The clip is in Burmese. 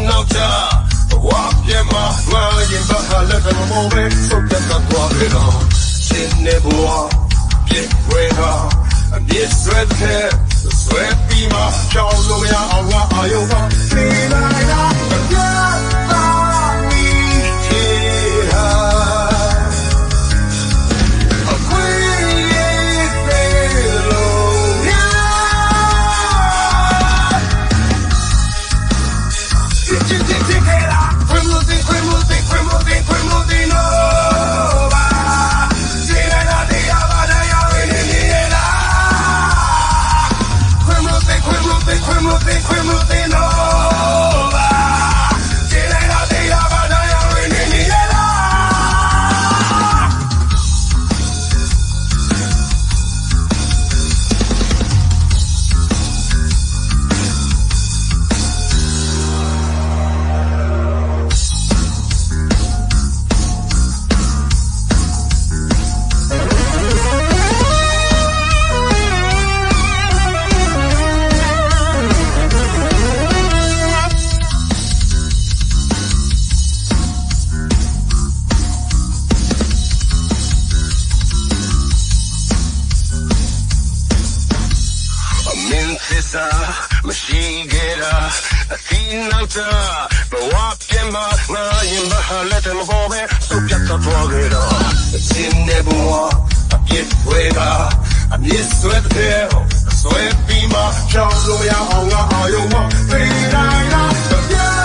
နောက်ချဝါပြမငါရင်ဘာလက်တော်မောပဲစုပ်ပြတ်သွားပြီတော့ရှင်နေဘဝပြည့်ဝဲဟာအမြင့်ဆွဲတဲ့ဆွဲပြီးမှကြောက်လို့မရအောင်ငါအာယုံကပြေးလိုက်တာပြတ်သွားပြီချေဟာအခွေရဲ့တဲ့လို့မရှိခဲ့တာအတီးနောက်တာဘဝပြမငါရင်ဘာလက်တော်မောပဲစုပ်ပြတ်သွားခဲ့တော့ရှင်နေဘဝအပြစ်ဝဲတာအမြင့်ဆွဲတဲ့ဆွဲပြီးမှကြောက်လို့ရအောင်ငါအာယုံမပြေးလိုက်တာ